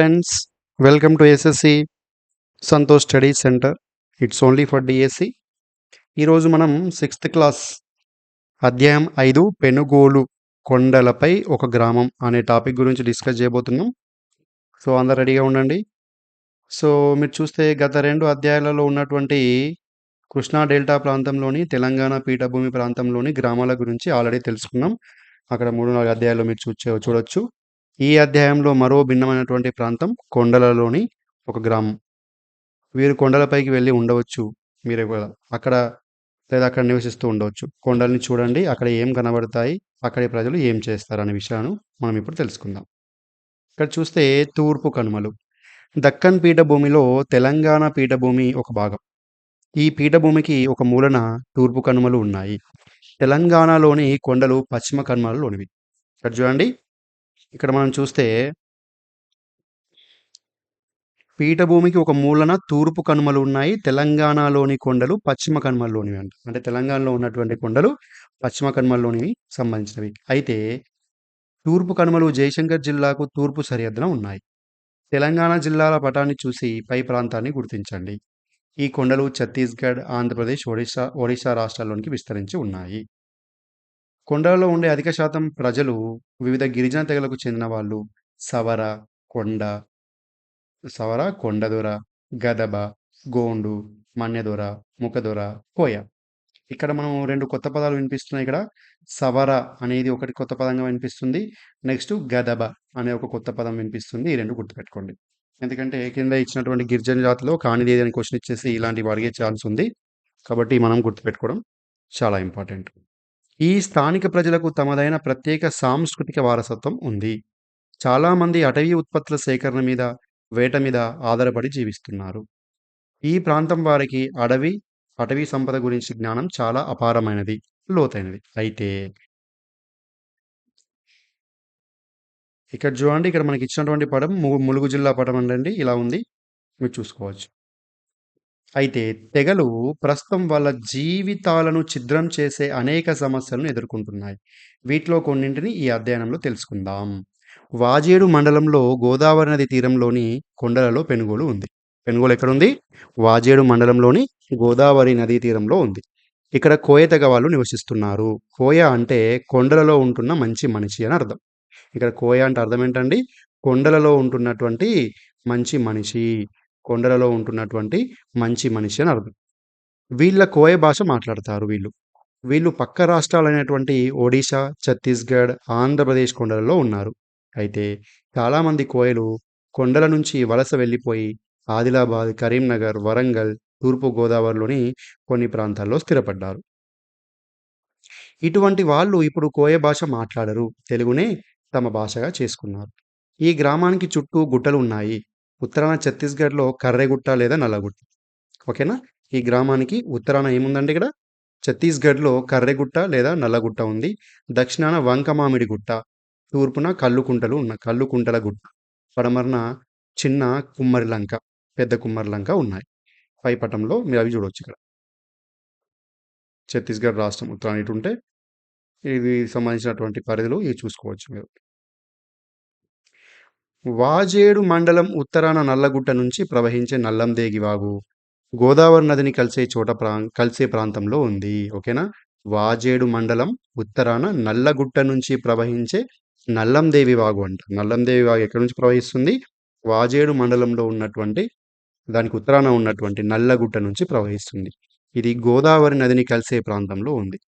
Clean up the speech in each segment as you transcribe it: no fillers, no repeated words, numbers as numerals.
Friends, welcome to SSC Santosh study centre. It's only for DSC. ఈరోజు మనం 6th class అధ్యాయం 5 పెనుగోలు కొండలపై ఒక గ్రామం అనే టాపిక్ గురించి డిస్కస్ చేయబోతున్నాం. సో అందరు రెడీగా ఉండండి. సో మీరు చూస్తే గత 2 అధ్యాయాలలో ఉన్నటువంటి కృష్ణా డెల్టా ప్రాంతంలోని తెలంగాణ పీఠభూమి ప్రాంతంలోని గ్రామాల గురించి ఆల్రెడీ తెలుసుకున్నాం. అక్కడ 3-4 అధ్యాయాలు మీరు చూడొచ్చు. ఈ అధ్యాయంలో మరో భిన్నమైనటువంటి ప్రాంతం కొండలలోని ఒక గ్రామం. వీరు కొండలపైకి వెళ్ళి ఉండవచ్చు. మీరు కూడా అక్కడ లేదా అక్కడ నివసిస్తూ ఉండవచ్చు. కొండల్ని చూడండి, అక్కడ ఏం కనబడతాయి, అక్కడి ప్రజలు ఏం చేస్తారు అనే విషయాన్ని మనం ఇప్పుడు తెలుసుకుందాం. ఇక్కడ చూస్తే తూర్పు కనుమలు. దక్కన్ పీఠభూమిలో తెలంగాణ పీఠభూమి ఒక భాగం. ఈ పీఠభూమికి ఒక మూలన తూర్పు కనుమలు ఉన్నాయి. తెలంగాణలోని కొండలు పశ్చిమ కనుమలలోనివి. ఇక్కడ చూడండి, ఇక్కడ మనం చూస్తే పీఠభూమికి ఒక మూలన తూర్పు కనుమలు ఉన్నాయి. తెలంగాణలోని కొండలు పశ్చిమ కనుమల్లోనివి అంట. అంటే తెలంగాణలో ఉన్నటువంటి కొండలు పశ్చిమ కనుమల్లోనివి సంబంధించినవి. అయితే తూర్పు కనుమలు జయశంకర్ జిల్లాకు తూర్పు సరిహద్దున ఉన్నాయి. తెలంగాణ జిల్లాల పటాన్ని చూసి పై ప్రాంతాన్ని గుర్తించండి. ఈ కొండలు ఛత్తీస్గఢ్, ఆంధ్రప్రదేశ్, ఒడిశా రాష్ట్రాల్లోనికి విస్తరించి ఉన్నాయి. కొండలలో ఉండే అధిక శాతం ప్రజలు వివిధ గిరిజన తెగలకు చెందిన వాళ్ళు. సవర, కొండ, కొండదొర, గదబ, గోండు, మన్నెదొర, ముఖదొర, కోయ. ఇక్కడ మనం 2 కొత్త పదాలు వినిపిస్తున్నాయి. ఇక్కడ సవర అనేది ఒకటి కొత్త పదంగా వినిపిస్తుంది. నెక్స్ట్ గదబ అనే ఒక కొత్త పదం వినిపిస్తుంది. ఈ 2 గుర్తుపెట్టుకోండి. ఎందుకంటే కింద ఇచ్చినటువంటి గిరిజన జాతిలో కానిది ఏదైనా క్వశ్చన్ ఇచ్చేసి ఇలాంటివి అడిగే ఛాన్స్ ఉంది. కాబట్టి మనం గుర్తుపెట్టుకోవడం చాలా ఇంపార్టెంట్. ఈ స్థానిక ప్రజలకు తమదైన ప్రత్యేక సాంస్కృతిక వారసత్వం ఉంది. చాలామంది అటవీ ఉత్పత్తుల సేకరణ మీద, వేట మీద ఆధారపడి జీవిస్తున్నారు. ఈ ప్రాంతం వారికి అటవీ సంపద గురించి జ్ఞానం చాలా అపారమైనది, లోతైనది. అయితే ఇక్కడ చూడండి, ఇక్కడ మనకి ఇచ్చినటువంటి పటం ములుగు జిల్లా పటం అండి. ఇలా ఉంది, మీరు చూసుకోవచ్చు. అయితే తెగలు ప్రస్తుతం వాళ్ళ జీవితాలను ఛిద్రం చేసే అనేక సమస్యలను ఎదుర్కొంటున్నాయి. వీటిలో కొన్నింటిని ఈ అధ్యయనంలో తెలుసుకుందాం. వాజేడు మండలంలో గోదావరి నది తీరంలోని కొండలలో పెనుగోలు ఉంది. పెనుగోలు ఎక్కడుంది? వాజేడు మండలంలోని గోదావరి నదీ తీరంలో ఉంది. ఇక్కడ కోయ తెగ వాళ్ళు నివసిస్తున్నారు. కోయ అంటే కొండలలో ఉంటున్న మంచి మనిషి అని అర్థం. ఇక్కడ కోయ అంటే అర్థం ఏంటండి? కొండలలో ఉంటున్నటువంటి మంచి మనిషి. కొండలలో ఉంటున్నటువంటి మంచి మనిషి అని అర్థం. వీళ్ళ కోయ భాష మాట్లాడతారు వీళ్ళు. వీళ్ళు పక్క రాష్ట్రాలైనటువంటి ఒడిశా, ఛత్తీస్గఢ్, ఆంధ్రప్రదేశ్ కొండలలో ఉన్నారు. అయితే చాలామంది కోయలు కొండల నుంచి వలస వెళ్ళిపోయి ఆదిలాబాద్, కరీంనగర్, వరంగల్, తూర్పు గోదావరిలోని కొన్ని ప్రాంతాల్లో స్థిరపడ్డారు. ఇటువంటి వాళ్ళు ఇప్పుడు కోయ భాష మాట్లాడరు. తెలుగునే తమ భాషగా చేసుకున్నారు. ఈ గ్రామానికి చుట్టూ గుట్టలు ఉన్నాయి. ఉత్తరాన ఛత్తీస్గఢ్లో కర్రెగుట్ట లేదా నల్లగుట్ట. ఓకేనా? ఈ గ్రామానికి ఉత్తరాన ఏముందండి? ఇక్కడ ఛత్తీస్గఢ్లో కర్రెగుట్ట లేదా నల్లగుట్ట ఉంది. దక్షిణాన వంకమామిడి గుట్ట, తూర్పున కల్లుకుంటల గుట్ట, పడమరన చిన్న కుమ్మరిలంక, పెద్ద కుమ్మరిలంక ఉన్నాయి. పై పటంలో మీరు అవి చూడవచ్చు. ఇక్కడ ఛత్తీస్గఢ్ రాష్ట్రం ఉత్తరాన ఇటు ఉంటే ఇది సంబంధించినటువంటి పరిధులు ఇవి చూసుకోవచ్చు మీరు. వాజేడు మండలం ఉత్తరాన నల్లగుట్ట నుంచి ప్రవహించే నల్లందేగి వాగు గోదావరి నదిని కలిసే ప్రాంతంలో ఉంది. ఓకేనా? వాజేడు మండలం ఉత్తరాన నల్లగుట్ట నుంచి ప్రవహించే నల్లందేవి వాగు అంట. నల్లందేవి వాగు ఎక్కడి నుంచి ప్రవహిస్తుంది? వాజేడు మండలంలో ఉన్నటువంటి దానికి ఉత్తరాన ఉన్నటువంటి నల్లగుట్ట నుంచి ప్రవహిస్తుంది. ఇది గోదావరి నదిని కలిసే ప్రాంతంలో ఉంది.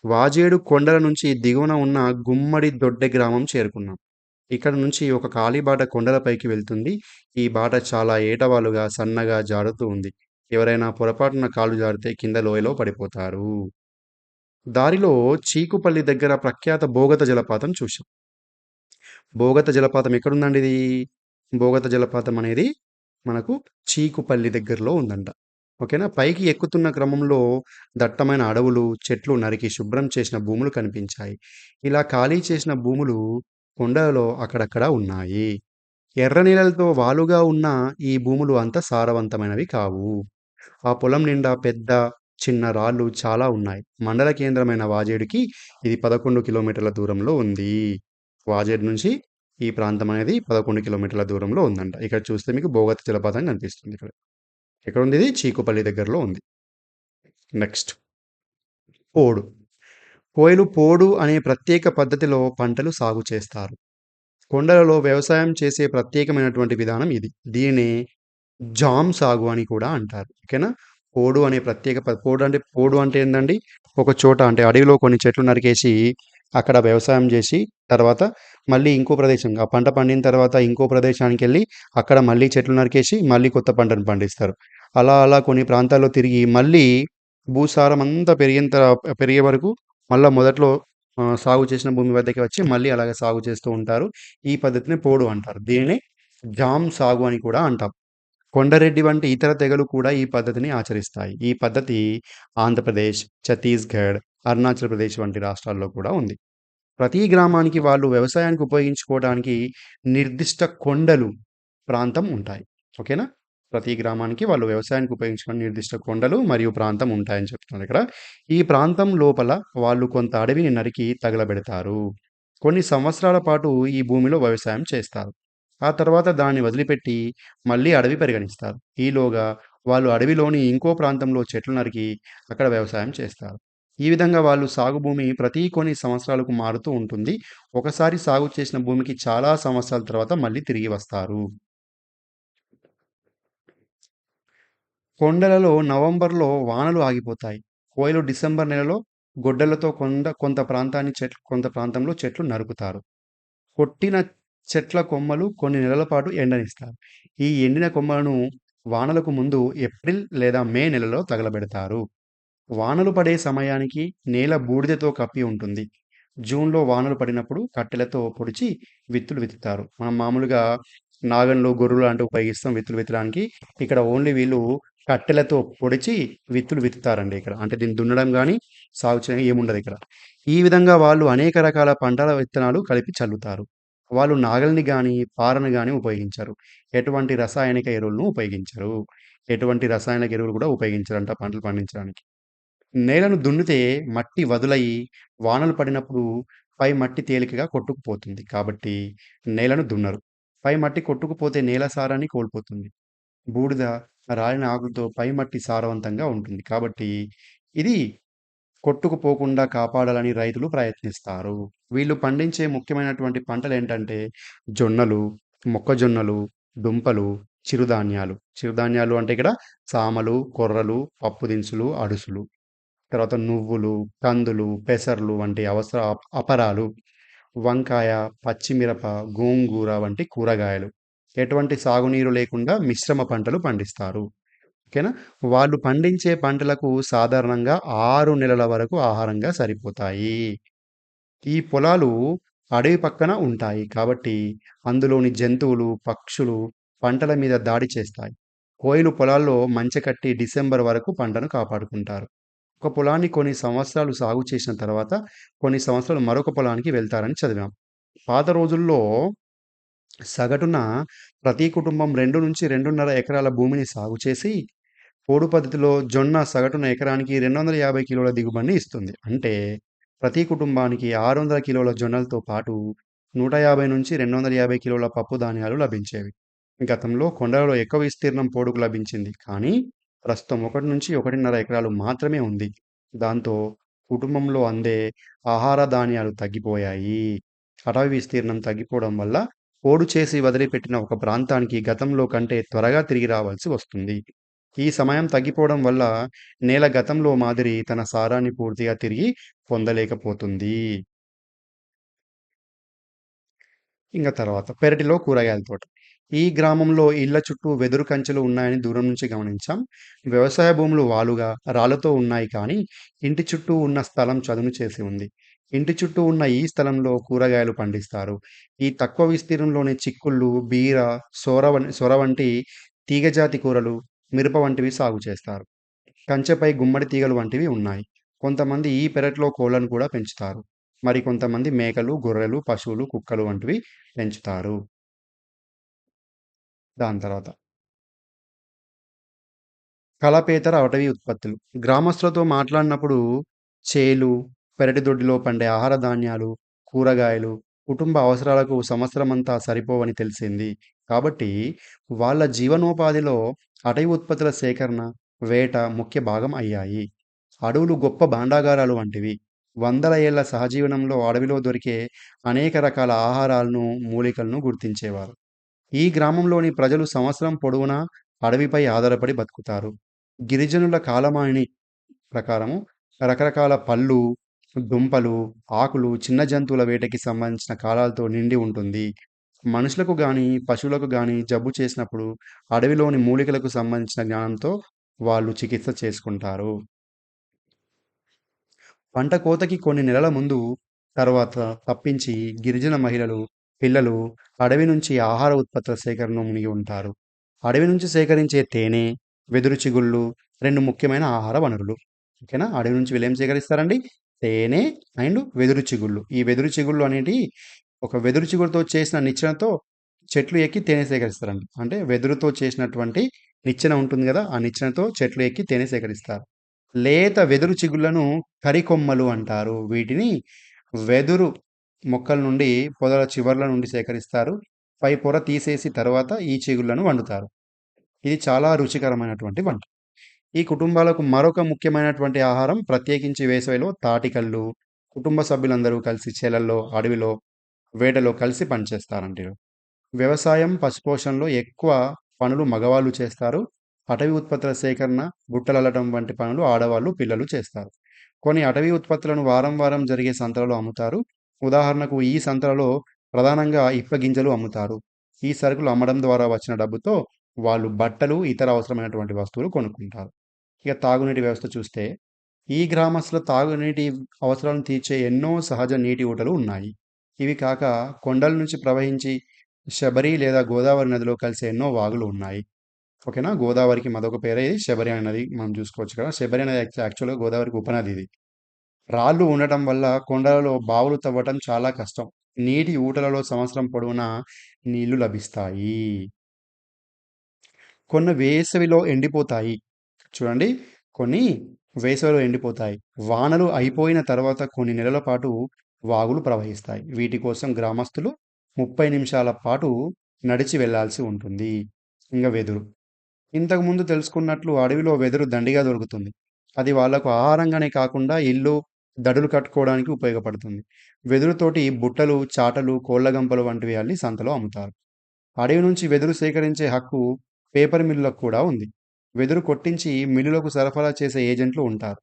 వాజేడు కొండల నుంచి దిగువన ఉన్న గుమ్మడి దొడ్డె గ్రామం చేరుకున్నాం. ఇక్కడ నుంచి ఒక కాలిబాట కొండలపైకి వెళ్తుంది. ఈ బాట చాలా ఏటవాలుగా, సన్నగా జారుతూ ఉంది. ఎవరైనా పొరపాటున కాలు జారితే కింద లోయలో పడిపోతారు. దారిలో చీకుపల్లి దగ్గర ప్రఖ్యాత బోగత జలపాతం చూశాం. బోగత జలపాతం ఎక్కడుందండి ఇది? బోగత జలపాతం అనేది మనకు చీకుపల్లి దగ్గరలో ఉందంట. ఓకేనా? పైకి ఎక్కుతున్న క్రమంలో దట్టమైన అడవులు, చెట్లు నరికి శుభ్రం చేసిన భూములు కనిపించాయి. ఇలా ఖాళీ చేసిన భూములు కొండలలో అక్కడక్కడ ఉన్నాయి. ఎర్ర నీళ్ళతో వాలుగా ఉన్న ఈ భూములు అంత సారవంతమైనవి కావు. ఆ పొలం నిండా పెద్ద, చిన్న రాళ్ళు చాలా ఉన్నాయి. మండల కేంద్రమైన వాజేడుకి ఇది 11 కిలోమీటర్ల దూరంలో ఉంది. వాజేడు నుంచి ఈ ప్రాంతం అనేది 11 కిలోమీటర్ల దూరంలో ఉందంట. ఇక్కడ చూస్తే మీకు బోగత జలపాతం కనిపిస్తుంది ఇక్కడ. ఎక్కడుంది ఇది? చీకుపల్లి దగ్గరలో ఉంది. నెక్స్ట్ పోడు. పోడు అనే ప్రత్యేక పద్ధతిలో పంటలు సాగు చేస్తారు. కొండలలో వ్యవసాయం చేసే ప్రత్యేకమైనటువంటి విధానం ఇది. దీనిని జామ్ సాగు అని కూడా అంటారు. ఓకేనా? పోడు అంటే ఏందండి? ఒక చోట అంటే అడవిలో కొన్ని చెట్లు నరికేసి అక్కడ వ్యవసాయం చేసి తర్వాత మళ్ళీ ఇంకో ప్రదేశం ఆ పంట పండిన తర్వాత ఇంకో ప్రదేశానికెళ్ళి అక్కడ మళ్ళీ చెట్లు నరికేసి మళ్ళీ కొత్త పంటను పండిస్తారు. అలా అలా కొన్ని ప్రాంతాల్లో తిరిగి మళ్ళీ భూసారం అంతా పెరిగే వరకు మళ్ళా మొదట్లో సాగు చేసిన భూమి వద్దకి వచ్చి మళ్ళీ అలాగే సాగు చేస్తూ ఉంటారు. ఈ పద్ధతిని పోడు అంటారు. దీనిని జామ్ సాగు అని కూడా అంటాం. కొండరెడ్డి వంటి ఇతర తెగలు కూడా ఈ పద్ధతిని ఆచరిస్తాయి. ఈ పద్ధతి ఆంధ్రప్రదేశ్, ఛత్తీస్‌గఢ్, అరుణాచల్ ప్రదేశ్ వంటి రాష్ట్రాల్లో కూడా ఉంది. ప్రతి గ్రామానికి వాళ్ళు వ్యవసాయానికి ఉపయోగించుకోవడానికి నిర్దిష్ట కొండలు, ప్రాంతం ఉంటాయి. ఓకేనా? ప్రతి గ్రామానికి వాళ్ళు వ్యవసాయానికి ఉపయోగించుకునే నిర్దిష్ట కొండలు మరియు ప్రాంతం ఉంటాయని చెప్తున్నారు ఇక్కడ. ఈ ప్రాంతం లోపల వాళ్ళు కొంత అడవిని నరికి తగలబెడతారు. కొన్ని సంవత్సరాల పాటు ఈ భూమిలో వ్యవసాయం చేస్తారు. ఆ తర్వాత దాన్ని వదిలిపెట్టి మళ్ళీ అడవి పరిగణిస్తారు. ఈలోగా వాళ్ళు అడవిలోని ఇంకో ప్రాంతంలో చెట్లు నరికి అక్కడ వ్యవసాయం చేస్తారు. ఈ విధంగా వాళ్ళు సాగు భూమి ప్రతి కొన్ని సంవత్సరాలకు మారుతూ ఉంటుంది. ఒకసారి సాగు చేసిన భూమికి చాలా సంవత్సరాల తర్వాత మళ్ళీ తిరిగి వస్తారు. కొండలలో నవంబర్‌లో వానలు ఆగిపోతాయి. కోయలు డిసెంబర్ నెలలో గొడ్డలతో కొంత ప్రాంతంలో చెట్లు నరుకుతారు. కొట్టిన చెట్ల కొమ్మలు కొన్ని నెలల పాటు ఎండనిస్తారు. ఈ ఎండిన కొమ్మలను వానలకు ముందు ఏప్రిల్ లేదా మే నెలలో తగలబెడతారు. వానలు పడే సమయానికి నేల బూడిదతో కప్పి ఉంటుంది. జూన్‌లో వానలు పడినప్పుడు కట్టెలతో పొడిచి విత్తులు విత్తుతారు. మనం మామూలుగా నాగన్లు, గొర్రులు లాంటివి ఉపయోగిస్తాం విత్తులు విత్తడానికి. ఇక్కడ ఓన్లీ వీళ్ళు కట్టెలతో పొడిచి విత్తులు విత్తుతారండి ఇక్కడ. అంటే దీన్ని దున్నడం గానీ, సాగు చేయడం ఏముండదిక్కడ. ఈ విధంగా వాళ్ళు అనేక రకాల పంటల విత్తనాలు కలిపి చల్లుతారు. వాళ్ళు నాగలిని గానీ, పారను గానీ ఉపయోగించరు. ఎటువంటి రసాయనిక ఎరువులను ఉపయోగించరు. ఎటువంటి రసాయనిక ఎరువులు కూడా ఉపయోగించరంట పంటలు పండించడానికి. నేలను దున్నితే మట్టి వదులయి వానలు పడినప్పుడు పై మట్టి తేలికగా కొట్టుకుపోతుంది. కాబట్టి నేలను దున్నరు. పై మట్టి కొట్టుకుపోతే నేల సారాన్ని కోల్పోతుంది. బూడిద, రాలిన ఆకులతో పై మట్టి సారవంతంగా ఉంటుంది. కాబట్టి ఇది కొట్టుకుపోకుండా కాపాడాలని రైతులు ప్రయత్నిస్తారు. వీళ్ళు పండించే ముఖ్యమైనటువంటి పంటలేంటంటే జొన్నలు, మొక్కజొన్నలు, దుంపలు, చిరుధాన్యాలు. చిరుధాన్యాలు అంటే ఇక్కడ సామలు, కొర్రలు, పప్పు దినుసులు, అడుసులు. తర్వాత నువ్వులు, కందులు, పెసర్లు వంటి అపరాలు, వంకాయ, పచ్చిమిరప, గోంగూర వంటి కూరగాయలు. ఎటువంటి సాగునీరు లేకుండా మిశ్రమ పంటలు పండిస్తారు. ఓకేనా? వాళ్ళు పండించే పంటలకు సాధారణంగా 6 నెలల వరకు ఆహారంగా సరిపోతాయి. ఈ పొలాలు అడవి పక్కన ఉంటాయి. కాబట్టి అందులోని జంతువులు, పక్షులు పంటల మీద దాడి చేస్తాయి. కోయలు పొలాల్లో మంచె కట్టి డిసెంబర్ వరకు పంటను కాపాడుకుంటారు. ఒక పొలాన్ని కొన్ని సంవత్సరాలు సాగు చేసిన తర్వాత, కొన్ని సంవత్సరాలు మరొక పొలానికి వెళ్తారని చదివాం. పాత రోజుల్లో సగటున ప్రతి కుటుంబం 2-2.5 ఎకరాల భూమిని సాగు చేసి, పోడు పద్ధతిలో జొన్న సగటున ఎకరానికి 250 కిలోల దిగుబడిని ఇస్తుంది. అంటే ప్రతి కుటుంబానికి 600 కిలోల జొన్నలతో పాటు 150-250 కిలోల పప్పు ధాన్యాలు లభించేవి. గతంలో కొండలలో ఎక్కువ విస్తీర్ణం పోడుకు లభించింది. కానీ ప్రస్తుతం 1-1.5 ఎకరాలు మాత్రమే ఉంది. దాంతో కుటుంబంలో అందే ఆహార ధాన్యాలు తగ్గిపోయాయి. అటవీ విస్తీర్ణం తగ్గిపోవడం వల్ల పోడు చేసి వదిలిపెట్టిన ఒక ప్రాంతానికి గతంలో కంటే త్వరగా తిరిగి రావాల్సి వస్తుంది. ఈ సమయం తగ్గిపోవడం వల్ల నేల గతంలో మాదిరి తన సారాన్ని పూర్తిగా తిరిగి పొందలేకపోతుంది. ఇంక తర్వాత పెరటిలో కూరగాయల తోట. ఈ గ్రామంలో ఇళ్ల చుట్టూ వెదురు కంచెలు ఉన్నాయని దూరం నుంచి గమనించాం. వ్యవసాయ భూములు వాలుగా, రాళ్లతో ఉన్నాయి కానీ ఇంటి చుట్టూ ఉన్న స్థలం చదును చేసి ఉంది. ఇంటి చుట్టూ ఉన్న ఈ స్థలంలో కూరగాయలు పండిస్తారు. ఈ తక్కువ విస్తీర్ణంలోనే చిక్కుళ్ళు, బీర, సొర వంటి తీగజాతి కూరలు, మిరప వంటివి సాగు చేస్తారు. కంచెపై గుమ్మడి తీగలు వంటివి ఉన్నాయి. కొంతమంది ఈ పెరట్లో కోళ్లను కూడా పెంచుతారు. మరికొంతమంది మేకలు, గొర్రెలు, పశువులు, కుక్కలు వంటివి పెంచుతారు. దాని తర్వాత కలపేతర అటవీ ఉత్పత్తులు. గ్రామస్తులతో మాట్లాడినప్పుడు చేలు, పెరటి దొడ్డిలో పండే ఆహార ధాన్యాలు, కూరగాయలు, కుటుంబ అవసరాలకు సంవత్సరమంతా సరిపోవని తెలిసింది. కాబట్టి వాళ్ళ జీవనోపాధిలో అటవీ ఉత్పత్తుల సేకరణ, వేట ముఖ్య భాగం అయ్యాయి. అడవులు గొప్ప భాండాగారాలు వంటివి. వందల ఏళ్ల సహజీవనంలో అడవిలో దొరికే అనేక రకాల ఆహారాలను, మూలికలను గుర్తించేవారు. ఈ గ్రామంలోని ప్రజలు సంవత్సరం పొడవునా అడవిపై ఆధారపడి బతుకుతారు. గిరిజనుల కాలమాని ప్రకారము రకరకాల పళ్ళు, దుంపలు, ఆకులు, చిన్న జంతువుల వేటకి సంబంధించిన కాలాలతో నిండి ఉంటుంది. మనుషులకు గానీ, పశువులకు గానీ జబ్బు చేసినప్పుడు అడవిలోని మూలికలకు సంబంధించిన జ్ఞానంతో వాళ్ళు చికిత్స చేసుకుంటారు. పంట కోతకి కొన్ని నెలల ముందు, తర్వాత తప్పించి గిరిజన మహిళలు, పిల్లలు అడవి నుంచి ఆహార ఉత్పత్తుల సేకరణలో మునిగి ఉంటారు. అడవి నుంచి సేకరించే తేనె, వెదురు చిగుళ్ళు 2 ముఖ్యమైన ఆహార వనరులు. ఓకేనా? అడవి నుంచి వీళ్ళేం సేకరిస్తారండి? తేనె అండ్ వెదురు చిగుళ్ళు. ఈ వెదురు చిగుళ్ళు అనేటియి ఒక వెదురు చిగురుతో చేసిన నిచ్చెనతో చెట్లు ఎక్కి తేనె సేకరిస్తారండి. అంటే వెదురుతో చేసినటువంటి నిచ్చెన ఉంటుంది గదా! ఆ నిచ్చెనతో చెట్లు ఎక్కి తేనె సేకరిస్తారు. లేత వెదురు చిగుళ్ళను కరికొమ్మలు అంటారు. వీటిని వెదురు మొక్కల నుండి పొదల చివర్ల నుండి సేకరిస్తారు. పై పొర తీసేసి తర్వాత ఈ చిగుళ్ళను వండుతారు. ఇది చాలా రుచికరమైనటువంటి వంట. ఈ కుటుంబాలకు మరొక ముఖ్యమైనటువంటి ఆహారం ప్రత్యేకించి వేసవిలో తాటికల్లు. కుటుంబ సభ్యులందరూ కలిసి చేలల్లో, అడవిలో, వేటలో కలిసి పనిచేస్తారండి. వ్యవసాయం, పశుపోషణలో ఎక్కువ పనులు మగవాళ్ళు చేస్తారు. అటవీ ఉత్పత్తుల సేకరణ, బుట్టలల్లటం వంటి పనులు ఆడవాళ్ళు, పిల్లలు చేస్తారు. కొన్ని అటవీ ఉత్పత్తులను వారం వారం జరిగే సంతలలో అమ్ముతారు. ఉదాహరణకు ఈ సంతలలో ప్రధానంగా ఇప్పగింజలు అమ్ముతారు. ఈ సరుకులు అమ్మడం ద్వారా వచ్చిన డబ్బుతో వాళ్ళు బట్టలు, ఇతర అవసరమైనటువంటి వస్తువులు కొనుక్కుంటారు. ఇక తాగునీటి వ్యవస్థ చూస్తే, ఈ గ్రామస్తుల తాగునీటి అవసరాలను తీర్చే ఎన్నో సహజ నీటి ఊటలు ఉన్నాయి. ఇవి కాక కొండల నుంచి ప్రవహించి శబరి లేదా గోదావరి నదిలో కలిసే ఎన్నో వాగులు ఉన్నాయి. ఓకేనా? గోదావరికి మరొక పేరే ఇది శబరి అనే నది మనం చూసుకోవచ్చు కదా! శబరి అనేది యాక్చువల్‌గా గోదావరికి ఉపనది ఇది. రాళ్ళు ఉండటం వల్ల కొండలలో బావులు తవ్వటం చాలా కష్టం. నీటి ఊటలలో సంవత్సరం పొడవునా నీళ్లు లభిస్తాయి. కొన్ని వేసవిలో ఎండిపోతాయి. చూడండి, కొన్ని వేసవిలో ఎండిపోతాయి. వానలు అయిపోయిన తర్వాత కొన్ని నెలల పాటు వాగులు ప్రవహిస్తాయి. వీటి కోసం గ్రామస్తులు 30 నిమిషాల పాటు నడిచి వెళ్ళాల్సి ఉంటుంది. ఇంగ వెదురు. ఇంతకుముందు తెలుసుకున్నట్లు అడవిలో వెదురు దండిగా దొరుకుతుంది. అది వాళ్ళకు ఆహారంగానే కాకుండా ఇల్లు, దడులు కట్టుకోవడానికి ఉపయోగపడుతుంది. వెదురుతోటి బుట్టలు, చాటలు, కోళ్ళగంపలు వంటివి అల్లి సంతలో అమ్ముతారు. అడవి నుంచి వెదురు సేకరించే హక్కు పేపర్ మిల్లులకు కూడా ఉంది. వెదురు కొట్టించి మిల్లులకు సరఫరా చేసే ఏజెంట్లు ఉంటారు.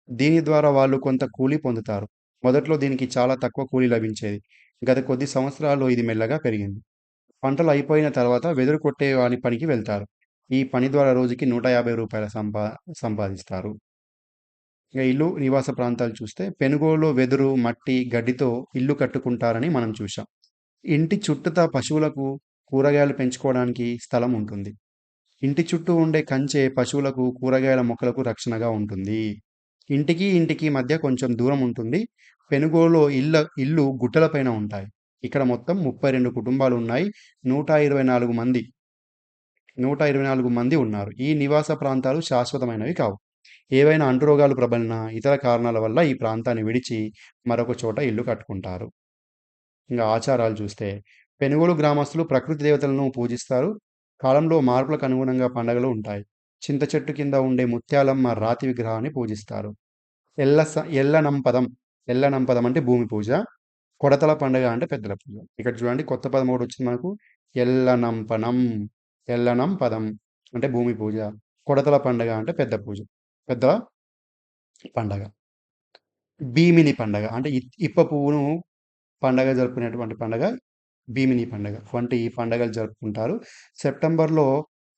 దీని ద్వారా వాళ్ళు కొంత కూలీ పొందుతారు. మొదట్లో దీనికి చాలా తక్కువ కూలీ లభించేది. గత కొద్ది సంవత్సరాల్లో ఇది మెల్లగా పెరిగింది. పంటలు అయిపోయిన తర్వాత వెదురు కొట్టే వాని పనికి వెళ్తారు. ఈ పని ద్వారా రోజుకి రూ. 150 సంపాదిస్తారు. ఇక ఇల్లు, నివాస ప్రాంతాలు చూస్తే పెనుగోలులో వెదురు, మట్టి, గడ్డితో ఇల్లు కట్టుకుంటారని మనం చూశాం. ఇంటి చుట్టూతా పశువులకు, కూరగాయలు పెంచుకోవడానికి స్థలం ఉంటుంది. ఇంటి చుట్టూ ఉండే కంచె పశువులకు, కూరగాయల మొక్కలకు రక్షణగా ఉంటుంది. ఇంటికి, ఇంటికి మధ్య కొంచెం దూరం ఉంటుంది. పెనుగోలులో ఇల్లు గుట్టల పైన ఉంటాయి. ఇక్కడ మొత్తం 32 కుటుంబాలున్నాయి. 124 మంది 124 మంది ఉన్నారు. ఈ నివాస ప్రాంతాలు శాశ్వతమైనవి కావు. ఏవైనా అంటురోగాలు ప్రబలినా, ఇతర కారణాల వల్ల ఈ ప్రాంతాన్ని విడిచి మరొక చోట ఇల్లు కట్టుకుంటారు. ఇంక ఆచారాలు చూస్తే, పెనుగోలు గ్రామస్తులు ప్రకృతి దేవతలను పూజిస్తారు. కాలంలో మార్పులకు అనుగుణంగా పండగలు ఉంటాయి. చింత చెట్టు కింద ఉండే ముత్యాలమ్మ రాతి విగ్రహాన్ని పూజిస్తారు. ఎల్లనంపదం. ఎల్లనంపదం అంటే భూమి పూజ. కొడతల పండుగ అంటే పెద్దల పూజ. ఇక్కడ చూడండి కొత్త పదం ఒకటొచ్చింది మనకు. ఎల్లనంపనం. ఎల్లనంపదం అంటే భూమి పూజ. కొడతల పండగ అంటే పెద్ద పూజ. పెద్దల పండగ. భీమిని పండగ అంటే ఇప్ప పువ్వును పండగ జరుపుకునేటువంటి పండగ భీమిని పండగ. వంటి ఈ పండగలు జరుపుకుంటారు. సెప్టెంబర్‌లో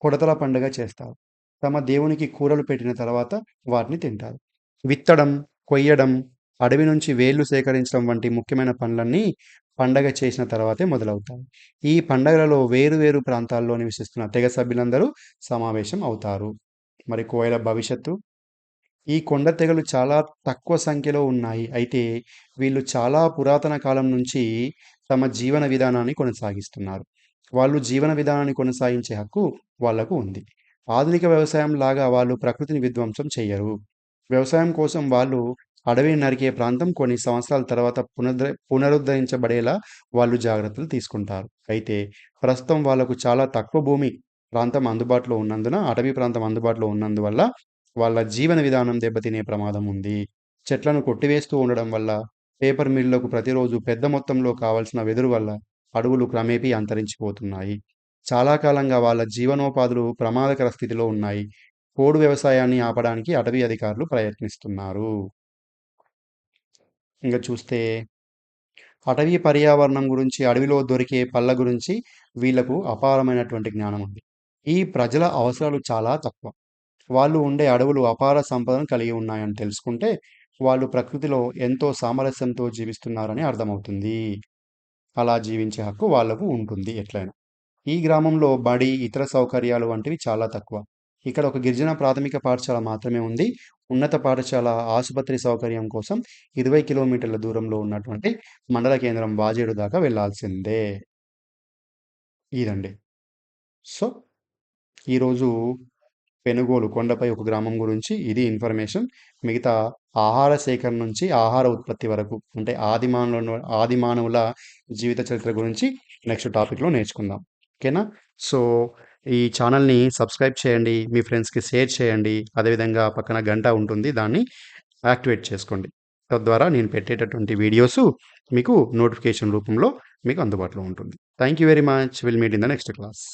కొడతల పండుగ చేస్తారు. తమ దేవునికి కూరలు పెట్టిన తర్వాత వాటిని తింటారు. విత్తడం, కొయ్యడం, అడవి నుంచి వేర్లు సేకరించడం వంటి ముఖ్యమైన పనులన్నీ పండగ చేసిన తర్వాతే మొదలవుతాయి. ఈ పండగలలో వేరు వేరు ప్రాంతాల్లో నివసిస్తున్న తెగ సభ్యులందరూ సమావేశం అవుతారు. మరి కోయల భవిష్యత్తు. ఈ కొండ తెగలు చాలా తక్కువ సంఖ్యలో ఉన్నాయి. అయితే వీళ్ళు చాలా పురాతన కాలం నుంచి తమ జీవన విధానాన్ని కొనసాగిస్తున్నారు. వాళ్ళు జీవన విధానాన్ని కొనసాగించే హక్కు వాళ్ళకు ఉంది. ఆధునిక వ్యవసాయం లాగా వాళ్ళు ప్రకృతిని విధ్వంసం చెయ్యరు. వ్యవసాయం కోసం వాళ్ళు అడవిని నరికే ప్రాంతం కొన్ని సంవత్సరాల తర్వాత పునరుద్ధరించబడేలా వాళ్ళు జాగ్రత్తలు తీసుకుంటారు. అయితే ప్రస్తుతం వాళ్ళకు చాలా తక్కువ భూమి ప్రాంతం అందుబాటులో ఉన్నందున, అటవీ ప్రాంతం అందుబాటులో ఉన్నందువల్ల వాళ్ళ జీవన విధానం దెబ్బతినే ప్రమాదం ఉంది. చెట్లను కొట్టివేస్తూ ఉండడం వల్ల, పేపర్ మిల్లులకు ప్రతిరోజు పెద్ద మొత్తంలో కావాల్సిన వెదురు వల్ల అడవులు క్రమేపీ అంతరించిపోతున్నాయి. చాలా కాలంగా వాళ్ళ జీవనోపాధులు ప్రమాదకర స్థితిలో ఉన్నాయి. పోడు వ్యవసాయాన్ని ఆపడానికి అటవీ అధికారులు ప్రయత్నిస్తున్నారు. ఇంక చూస్తే అటవీ పర్యావరణం గురించి, అడవిలో దొరికే పళ్ళ గురించి వీళ్ళకు అపారమైనటువంటి జ్ఞానం ఉంది. ఈ ప్రజల అవసరాలు చాలా తక్కువ. వాళ్ళు ఉండే అడవులు అపార సంపదను కలిగి ఉన్నాయని తెలుసుకుంటే, వాళ్ళు ప్రకృతిలో ఎంతో సామరస్యంతో జీవిస్తున్నారని అర్థమవుతుంది. అలా జీవించే హక్కు వాళ్ళకు ఉంటుంది ఎట్లైనా. ఈ గ్రామంలో బడి, ఇతర సౌకర్యాలు వంటివి చాలా తక్కువ. ఇక్కడ ఒక గిరిజన ప్రాథమిక పాఠశాల మాత్రమే ఉంది. ఉన్నత పాఠశాల, ఆసుపత్రి సౌకర్యం కోసం 20 కిలోమీటర్ల దూరంలో ఉన్నటువంటి మండల కేంద్రం వాజేడు దాకా వెళ్ళాల్సిందే. ఇదండి. సో, ఈరోజు పెనుగోలు కొండపై ఒక గ్రామం గురించి ఇది ఇన్ఫర్మేషన్. మిగతా ఆహార సేకరణ నుంచి ఆహార ఉత్పత్తి వరకు అంటే ఆది మానవుల జీవిత చరిత్ర గురించి నెక్స్ట్ టాపిక్‌లో నేర్చుకుందాం. ఓకేనా? సో, ఈ ఛానల్‌ని సబ్స్క్రైబ్ చేయండి. మీ ఫ్రెండ్స్‌కి షేర్ చేయండి. అదేవిధంగా పక్కన గంట ఉంటుంది. దాన్ని యాక్టివేట్ చేసుకోండి. తద్వారా నేను పెట్టేటటువంటి వీడియోసు మీకు నోటిఫికేషన్ రూపంలో మీకు అందుబాటులో ఉంటుంది. Thank you very much. Will meet in the next class.